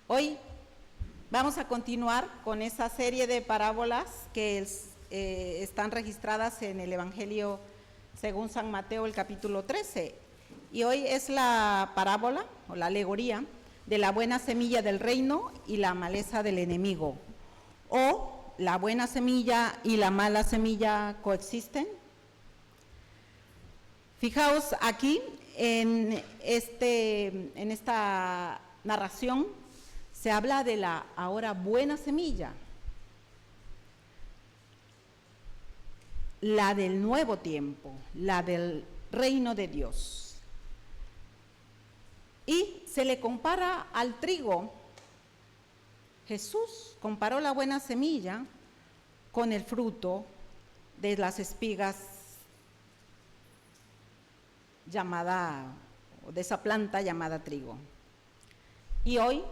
Hoy vamos a continuar con esa serie de parábolas que están registradas en el Evangelio según San Mateo, el capítulo 13. Y hoy es la parábola o la alegoría de la buena semilla del reino y la maleza del enemigo. O la buena semilla y la mala semilla coexisten. Fijaos aquí en esta narración se habla de la ahora buena semilla, la del nuevo tiempo, la del reino de Dios. Y se le compara al trigo. Jesús comparó la buena semilla con el fruto de las espigas de esa planta llamada trigo. Y hoy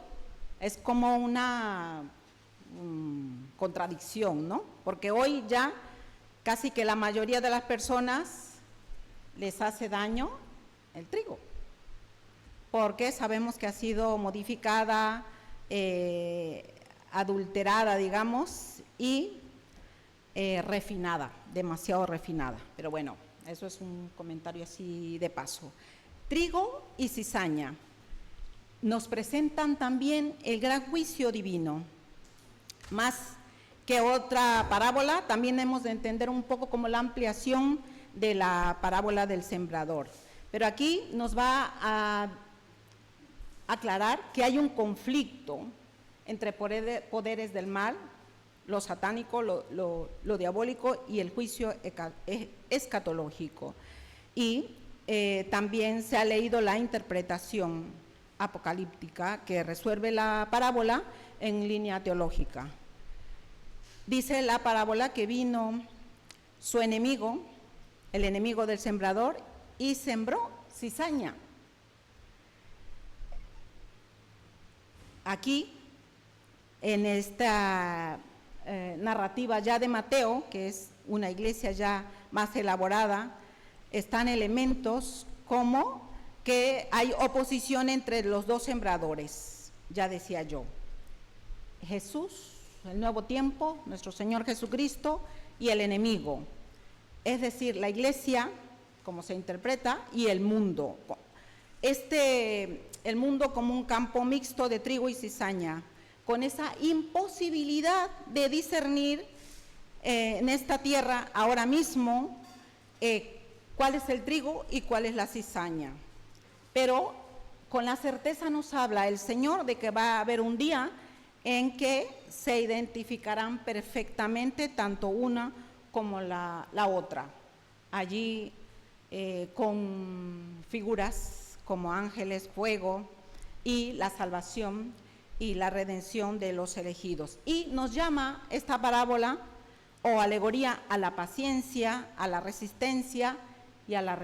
es como una contradicción, ¿no? Porque hoy ya casi que la mayoría de las personas les hace daño el trigo, porque sabemos que ha sido modificada, adulterada, digamos, y refinada, demasiado refinada. Pero bueno, eso es un comentario así de paso. Trigo y cizaña nos presentan también el gran juicio divino. Más que otra parábola, también hemos de entender un poco como la ampliación de la parábola del sembrador. Pero aquí nos va a aclarar que hay un conflicto entre poderes del mal, lo satánico, lo diabólico y el juicio escatológico. Y también se ha leído la interpretación apocalíptica que resuelve la parábola en línea teológica. Dice la parábola que vino su enemigo, el enemigo del sembrador, y sembró cizaña. Aquí, en esta narrativa ya de Mateo, que es una iglesia ya más elaborada, están elementos como que hay oposición entre los dos sembradores, ya decía yo. Jesús, el nuevo tiempo, nuestro Señor Jesucristo, y el enemigo, es decir, la iglesia, como se interpreta, y el mundo. El mundo como un campo mixto de trigo y cizaña, con esa imposibilidad de discernir en esta tierra ahora mismo cuál es el trigo y cuál es la cizaña. Pero con la certeza nos habla el Señor de que va a haber un día en que se identificarán perfectamente tanto una como la otra. Allí con figuras como ángeles, fuego y la salvación y la redención de los elegidos. Y nos llama esta parábola o alegoría a la paciencia, a la resistencia y a la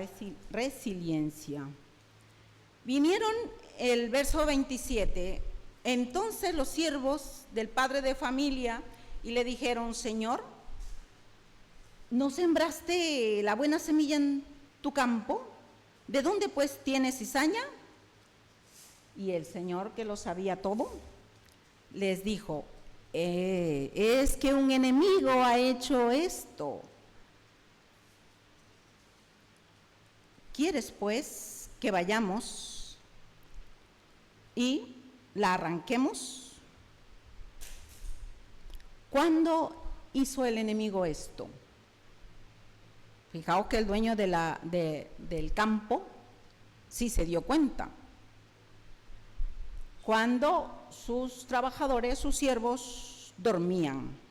resiliencia. Vinieron el verso 27, entonces los siervos del padre de familia y le dijeron: Señor, ¿no sembraste la buena semilla en tu campo? ¿De dónde pues tienes cizaña? Y el Señor, que lo sabía todo, les dijo: es que un enemigo ha hecho esto. ¿Quieres pues que vayamos y la arranquemos? ¿Cuándo hizo el enemigo esto? Fijaos que el dueño del campo sí se dio cuenta. Cuando sus trabajadores, sus siervos, dormían.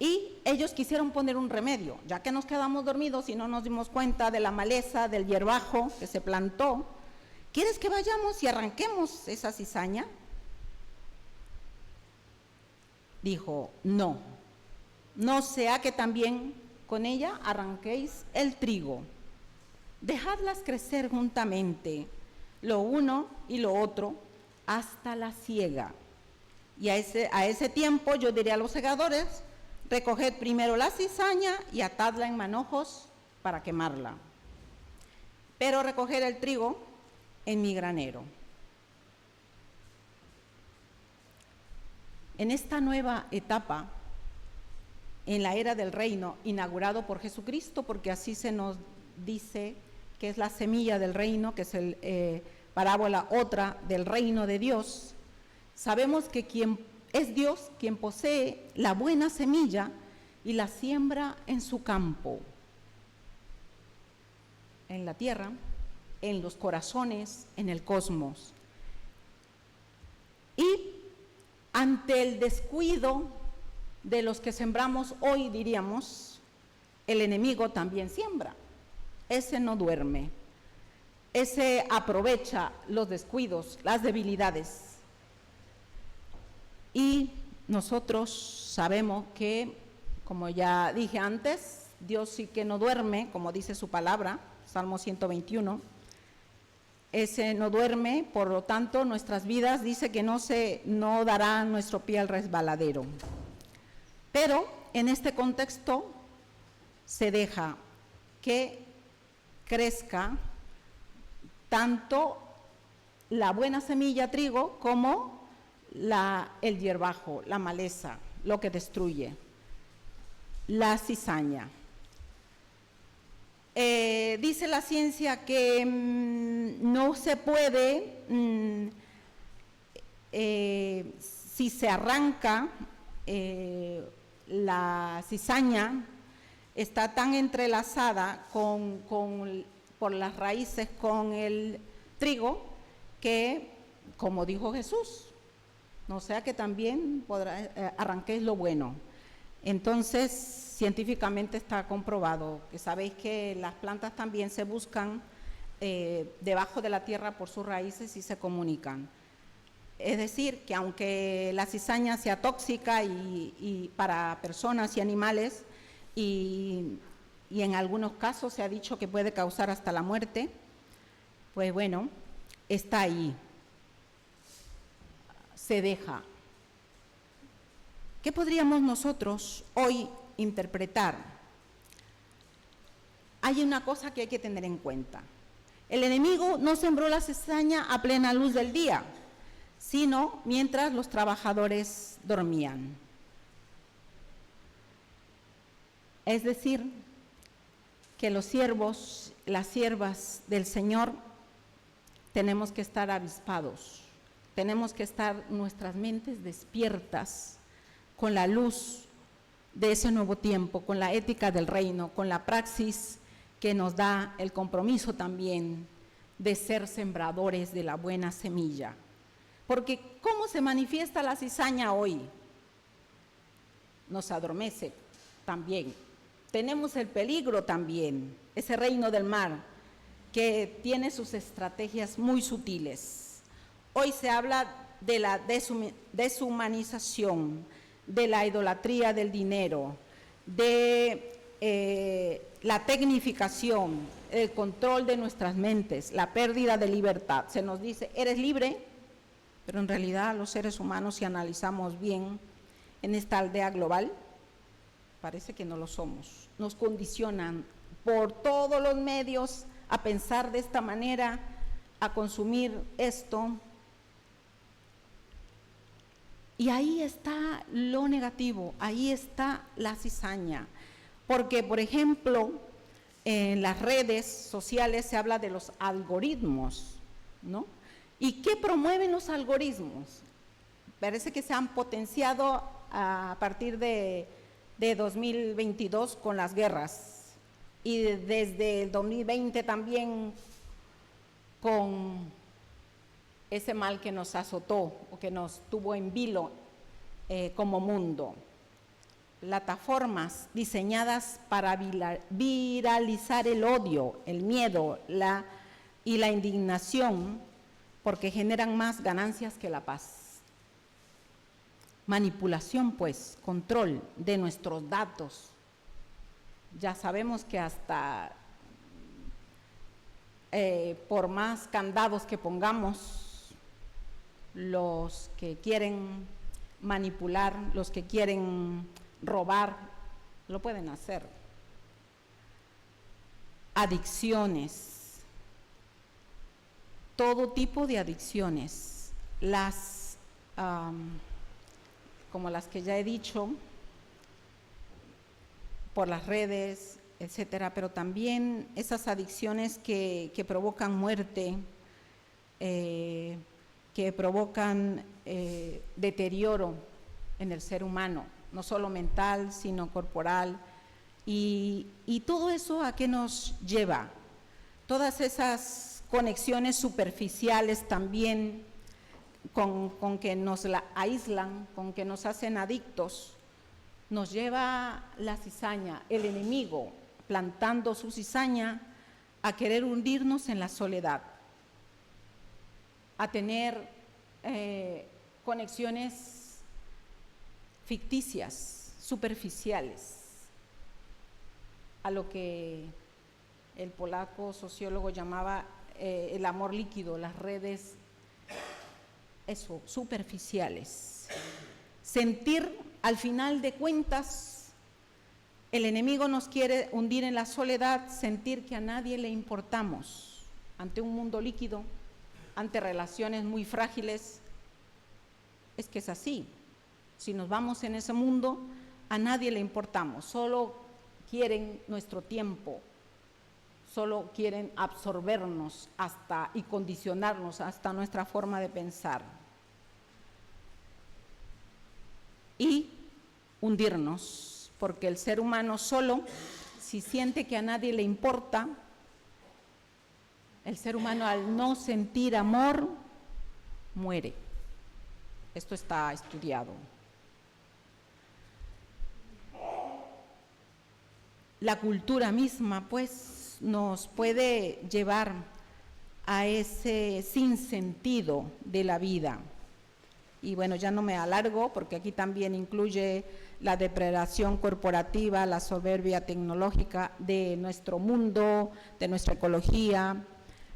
Y ellos quisieron poner un remedio, ya que nos quedamos dormidos y no nos dimos cuenta de la maleza, del hierbajo que se plantó. ¿Quieres que vayamos y arranquemos esa cizaña? Dijo: no sea que también con ella arranquéis el trigo. Dejadlas crecer juntamente, lo uno y lo otro, hasta la siega. Y a ese tiempo yo diré a los segadores: recoged primero la cizaña y atadla en manojos para quemarla, pero recoger el trigo en mi granero. En esta nueva etapa, en la era del reino, inaugurado por Jesucristo, porque así se nos dice que es la semilla del reino, que es parábola otra del reino de Dios, sabemos que quien es Dios quien posee la buena semilla y la siembra en su campo, en la tierra, en los corazones, en el cosmos. Y ante el descuido de los que sembramos hoy, diríamos, el enemigo también siembra. Ese no duerme, ese aprovecha los descuidos, las debilidades. Y nosotros sabemos que, como ya dije antes, Dios sí que no duerme, como dice su palabra, Salmo 121, ese no duerme, por lo tanto nuestras vidas dice que no dará nuestro pie al resbaladero. Pero en este contexto se deja que crezca tanto la buena semilla trigo como el hierbajo, la maleza, lo que destruye, la cizaña. Dice la ciencia que no se puede, si se arranca la cizaña, está tan entrelazada por las raíces con el trigo que, como dijo Jesús, no sea que también arranquéis lo bueno. Entonces, científicamente está comprobado, que sabéis que las plantas también se buscan debajo de la tierra por sus raíces y se comunican. Es decir, que aunque la cizaña sea tóxica y para personas y animales, y en algunos casos se ha dicho que puede causar hasta la muerte, pues bueno, está ahí, se deja. ¿Qué podríamos nosotros hoy interpretar? Hay una cosa que hay que tener en cuenta. El enemigo no sembró la cizaña a plena luz del día, sino mientras los trabajadores dormían. Es decir, que los siervos, las siervas del Señor, tenemos que estar avispados, tenemos que estar nuestras mentes despiertas con la luz de ese nuevo tiempo, con la ética del reino, con la praxis que nos da el compromiso también de ser sembradores de la buena semilla. Porque ¿cómo se manifiesta la cizaña hoy? Nos adormece también. Tenemos el peligro también, ese reino del mar, que tiene sus estrategias muy sutiles. Hoy se habla de la deshumanización, de la idolatría del dinero, de la tecnificación, el control de nuestras mentes, la pérdida de libertad. Se nos dice, eres libre, pero en realidad los seres humanos, si analizamos bien en esta aldea global, parece que no lo somos. Nos condicionan por todos los medios a pensar de esta manera, a consumir esto. Y ahí está lo negativo, ahí está la cizaña. Porque, por ejemplo, en las redes sociales se habla de los algoritmos, ¿no? ¿Y qué promueven los algoritmos? Parece que se han potenciado a partir de 2022 con las guerras y desde el 2020 también con ese mal que nos azotó o que nos tuvo en vilo como mundo. Plataformas diseñadas para viralizar el odio, el miedo y la indignación, porque generan más ganancias que la paz. Manipulación, pues, control de nuestros datos. Ya sabemos que hasta por más candados que pongamos, los que quieren manipular, los que quieren robar, lo pueden hacer. Adicciones, todo tipo de adicciones, como las que ya he dicho, por las redes, etcétera, pero también esas adicciones que provocan muerte, que provocan deterioro en el ser humano, no solo mental, sino corporal. Y todo eso, ¿a qué nos lleva? Todas esas conexiones superficiales también con que nos la aíslan, con que nos hacen adictos, nos lleva la cizaña, el enemigo, plantando su cizaña a querer hundirnos en la soledad, a tener conexiones ficticias, superficiales, a lo que el polaco sociólogo llamaba el amor líquido, las redes, eso, superficiales. Sentir, al final de cuentas, el enemigo nos quiere hundir en la soledad, sentir que a nadie le importamos ante un mundo líquido, ante relaciones muy frágiles. Es que es así. Si nos vamos en ese mundo, a nadie le importamos, solo quieren nuestro tiempo, solo quieren absorbernos y condicionarnos hasta nuestra forma de pensar y hundirnos, porque el ser humano solo, si siente que a nadie le importa, el ser humano al no sentir amor, muere. Esto está estudiado. La cultura misma, pues, nos puede llevar a ese sinsentido de la vida. Y bueno, ya no me alargo porque aquí también incluye la depredación corporativa, la soberbia tecnológica de nuestro mundo, de nuestra ecología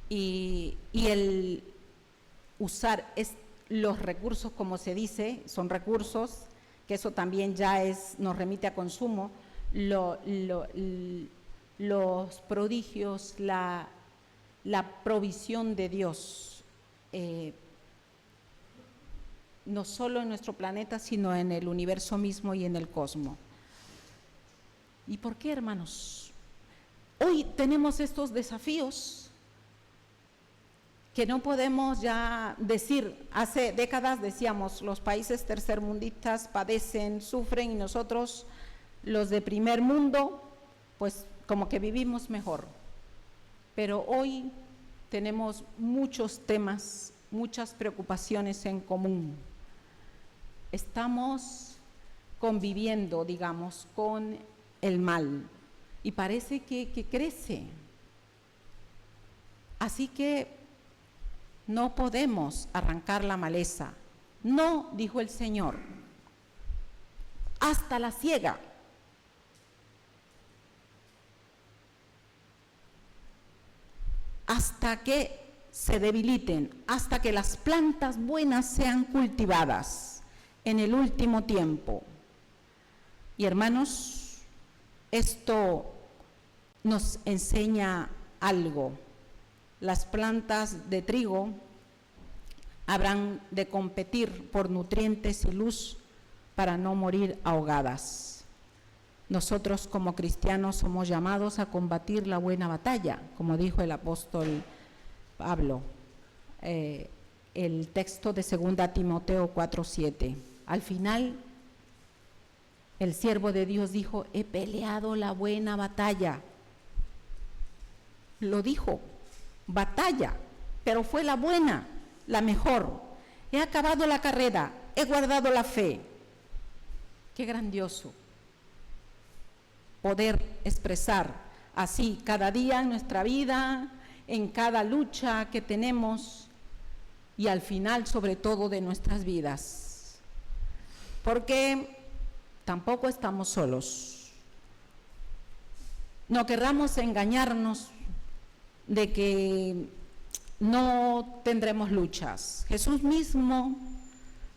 y el usar los recursos, como se dice, son recursos, que eso también ya nos remite a consumo, los prodigios, la provisión de Dios, no solo en nuestro planeta, sino en el universo mismo y en el cosmos. ¿Y por qué, hermanos? Hoy tenemos estos desafíos que no podemos ya decir. Hace décadas decíamos, los países tercermundistas padecen, sufren, y nosotros, los de primer mundo, pues como que vivimos mejor. Pero hoy tenemos muchos temas, muchas preocupaciones en común. Estamos conviviendo, digamos, con el mal y parece que crece. Así que no podemos arrancar la maleza. No, dijo el Señor, hasta la siega. Hasta que se debiliten, hasta que las plantas buenas sean cultivadas en el último tiempo. Y hermanos, esto nos enseña algo. Las plantas de trigo habrán de competir por nutrientes y luz para no morir ahogadas. Nosotros como cristianos somos llamados a combatir la buena batalla, como dijo el apóstol Pablo, el texto de 2 Timoteo 4:7. Al final, el siervo de Dios dijo, he peleado la buena batalla. Lo dijo, batalla, pero fue la buena, la mejor. He acabado la carrera, he guardado la fe. Qué grandioso poder expresar así cada día en nuestra vida, en cada lucha que tenemos y al final, sobre todo, de nuestras vidas. Porque tampoco estamos solos. No querramos engañarnos de que no tendremos luchas. Jesús mismo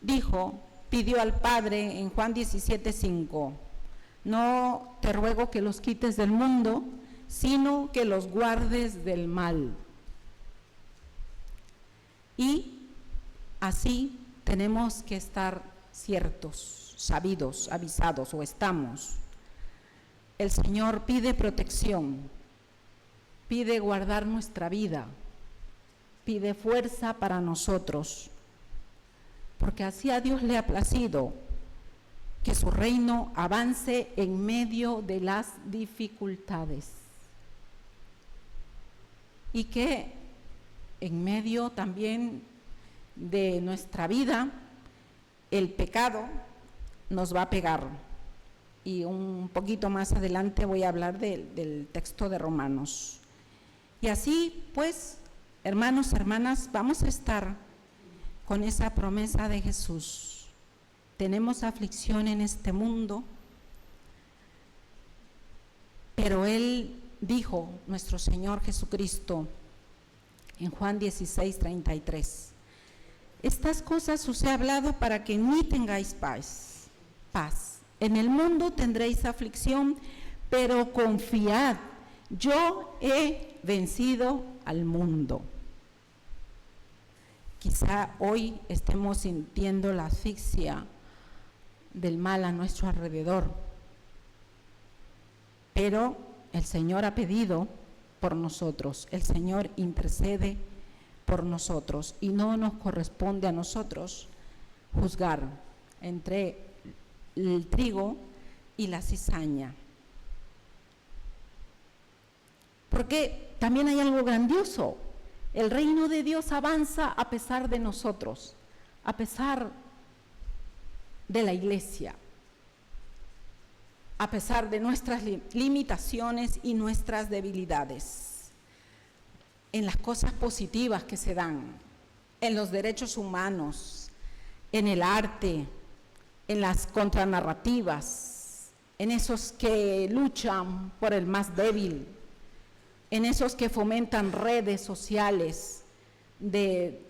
dijo, pidió al Padre en Juan 17:5, no te ruego que los quites del mundo, sino que los guardes del mal. Y así tenemos que estar ciertos, sabidos, avisados, o estamos. El Señor pide protección, pide guardar nuestra vida, pide fuerza para nosotros, porque así a Dios le ha placido que su reino avance en medio de las dificultades y que en medio también de nuestra vida el pecado nos va a pegar. Y un poquito más adelante voy a hablar del texto de Romanos. Y así pues, hermanos, hermanas, vamos a estar con esa promesa de Jesús. Tenemos aflicción en este mundo, pero Él dijo, nuestro Señor Jesucristo, en Juan 16:33, estas cosas os he hablado para que en mí tengáis paz. En el mundo tendréis aflicción, pero confiad, yo he vencido al mundo. Quizá hoy estemos sintiendo la asfixia del mal a nuestro alrededor, pero el Señor ha pedido por nosotros, el Señor intercede por nosotros y no nos corresponde a nosotros juzgar entre el trigo y la cizaña. Porque también hay algo grandioso. El reino de Dios avanza a pesar de nosotros, a pesar de la iglesia, a pesar de nuestras limitaciones y nuestras debilidades, en las cosas positivas que se dan, en los derechos humanos, en el arte, en las contranarrativas, en esos que luchan por el más débil, en esos que fomentan redes sociales de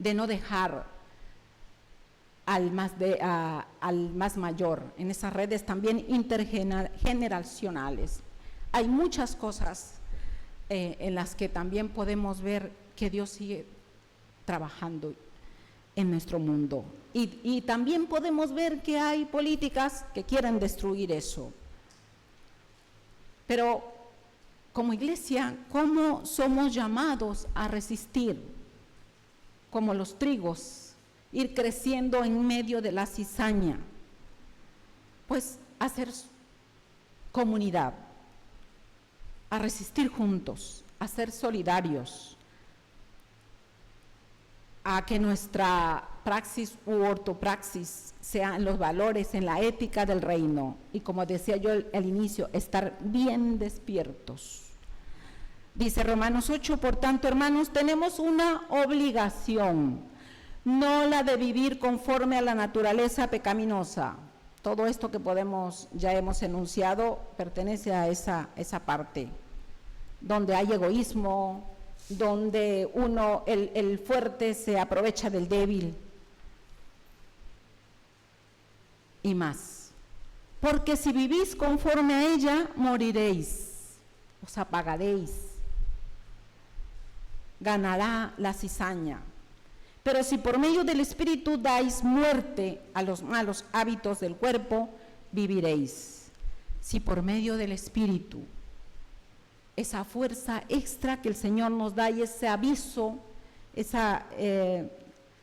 no dejar al más mayor, en esas redes también intergeneracionales. Hay muchas cosas en las que también podemos ver que Dios sigue trabajando en nuestro mundo. Y también podemos ver que hay políticas que quieren destruir eso. Pero como iglesia, ¿cómo somos llamados a resistir? Como los trigos, ir creciendo en medio de la cizaña. Pues hacer comunidad, a resistir juntos, a ser solidarios, a que nuestra praxis u ortopraxis sean los valores en la ética del reino. Y como decía yo al inicio, estar bien despiertos. Dice Romanos 8, por tanto, hermanos, tenemos una obligación, no la de vivir conforme a la naturaleza pecaminosa. Todo esto que ya hemos enunciado, pertenece a esa parte, donde hay egoísmo, donde el fuerte se aprovecha del débil y más. Porque si vivís conforme a ella, moriréis, os apagaréis, ganará la cizaña. Pero si por medio del Espíritu dais muerte a los malos hábitos del cuerpo, viviréis. Si por medio del Espíritu, esa fuerza extra que el Señor nos da y ese aviso, esa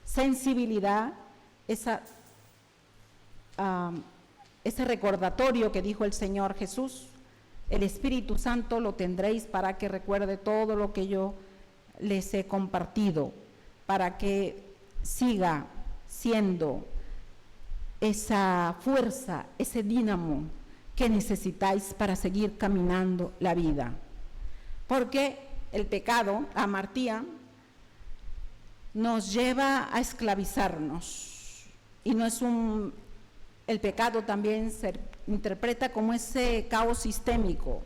sensibilidad, ese recordatorio que dijo el Señor Jesús, el Espíritu Santo lo tendréis para que recuerde todo lo que yo les he compartido, para que siga siendo esa fuerza, ese dínamo que necesitáis para seguir caminando la vida. Porque el pecado, la amartía, nos lleva a esclavizarnos. Y no es el pecado también se interpreta como ese caos sistémico,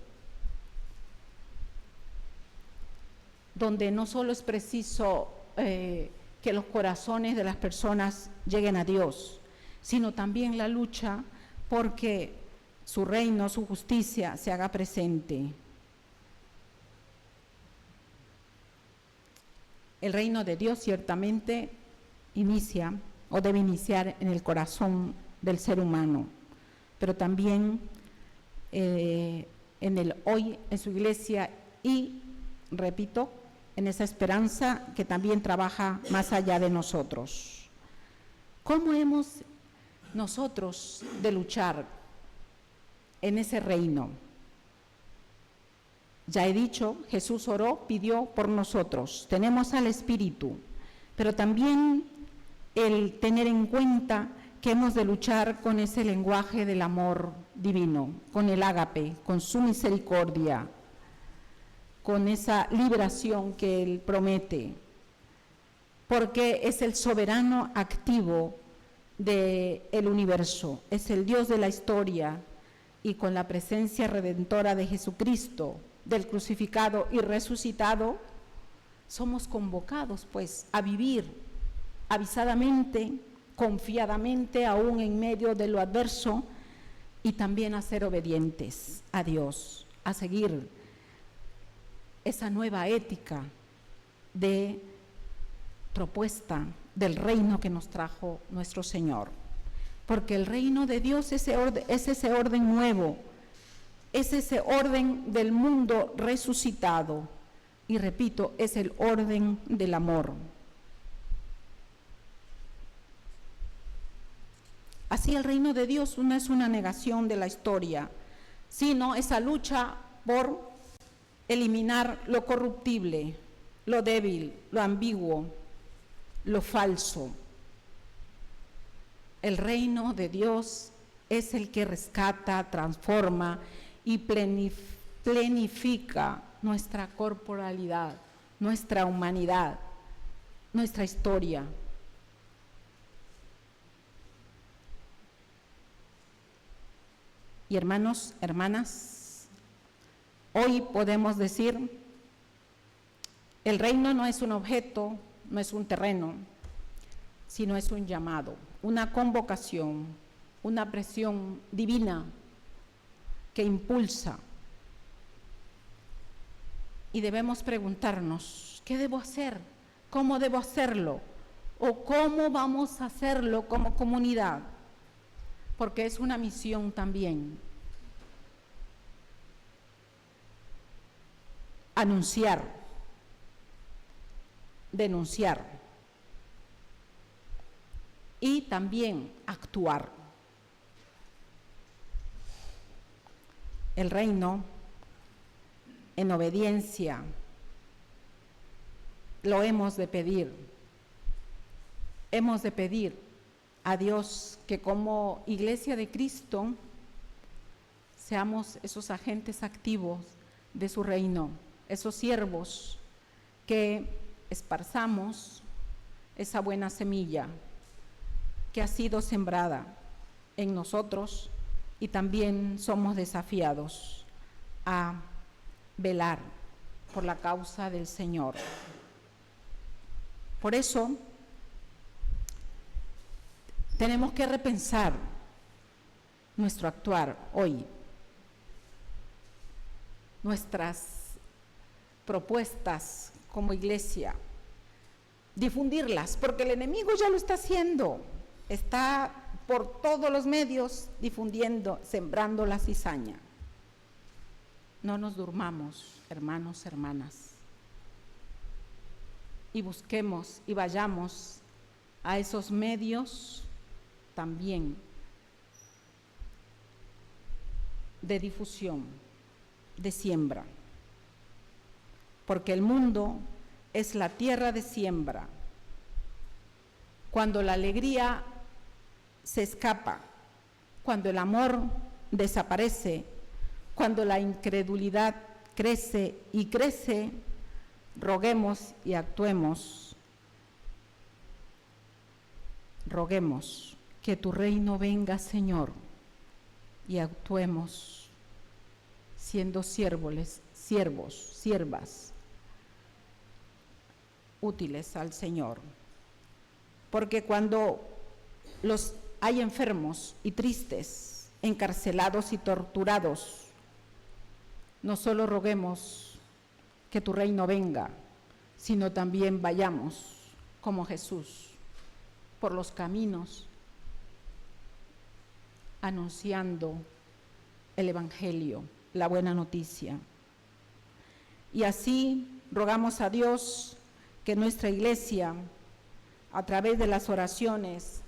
donde no solo es preciso que los corazones de las personas lleguen a Dios, sino también la lucha porque su reino, su justicia se haga presente. El reino de Dios ciertamente inicia o debe iniciar en el corazón del ser humano, pero también en el hoy, en su iglesia y, repito, en esa esperanza que también trabaja más allá de nosotros. ¿Cómo hemos nosotros de luchar en ese reino? Ya he dicho, Jesús oró, pidió por nosotros. Tenemos al Espíritu, pero también el tener en cuenta que hemos de luchar con ese lenguaje del amor divino, con el ágape, con su misericordia, con esa liberación que Él promete, porque es el soberano activo del universo, es el Dios de la historia, y con la presencia redentora de Jesucristo, del crucificado y resucitado, somos convocados pues a vivir avisadamente, confiadamente, aún en medio de lo adverso, y también a ser obedientes a Dios, a seguir esa nueva ética de propuesta del reino que nos trajo nuestro Señor. Porque el reino de Dios es ese orden nuevo, es ese orden del mundo resucitado, y repito, es el orden del amor. Así el reino de Dios no es una negación de la historia, sino esa lucha por eliminar lo corruptible, lo débil, lo ambiguo, lo falso. El reino de Dios es el que rescata, transforma y plenifica nuestra corporalidad, nuestra humanidad, nuestra historia. Y hermanos, hermanas, hoy podemos decir, el reino no es un objeto, no es un terreno, sino es un llamado, una convocación, una presión divina que impulsa. Y debemos preguntarnos, ¿qué debo hacer? ¿Cómo debo hacerlo? ¿O cómo vamos a hacerlo como comunidad? Porque es una misión también. Anunciar, denunciar y también actuar. El reino, en obediencia, lo hemos de pedir. Hemos de pedir a Dios que como Iglesia de Cristo seamos esos agentes activos de su reino, esos siervos que esparzamos esa buena semilla que ha sido sembrada en nosotros, y también somos desafiados a velar por la causa del Señor. Por eso tenemos que repensar nuestro actuar hoy, nuestras propuestas como iglesia, difundirlas, porque el enemigo ya lo está haciendo, está por todos los medios difundiendo, sembrando la cizaña. No nos durmamos, hermanos, hermanas, y busquemos y vayamos a esos medios también de difusión, de siembra, porque el mundo es la tierra de siembra. Cuando la alegría se escapa, cuando el amor desaparece, cuando la incredulidad crece y crece, roguemos y actuemos. Roguemos que tu reino venga, Señor, y actuemos siendo siervos, siervas, útiles al Señor. Porque cuando hay enfermos y tristes, encarcelados y torturados, no solo roguemos que tu reino venga, sino también vayamos como Jesús, por los caminos, anunciando el Evangelio, la buena noticia. Y así rogamos a Dios que nuestra iglesia, a través de las oraciones,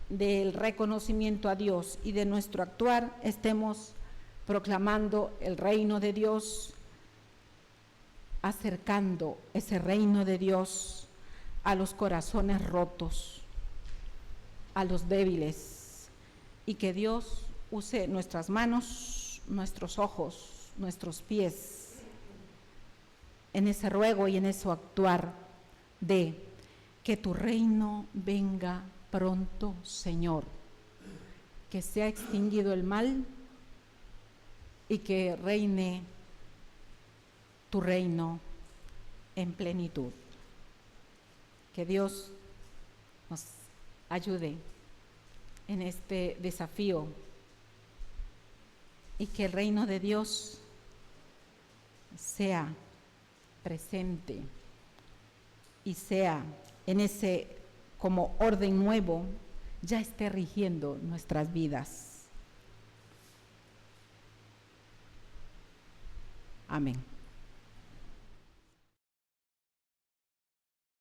del reconocimiento a Dios y de nuestro actuar, estemos proclamando el reino de Dios, acercando ese reino de Dios a los corazones rotos, a los débiles, y que Dios use nuestras manos, nuestros ojos, nuestros pies, en ese ruego y en ese actuar de que tu reino venga pronto, Señor, que sea extinguido el mal y que reine tu reino en plenitud. Que Dios nos ayude en este desafío y que el reino de Dios sea presente y sea en ese como orden nuevo, ya esté rigiendo nuestras vidas. Amén.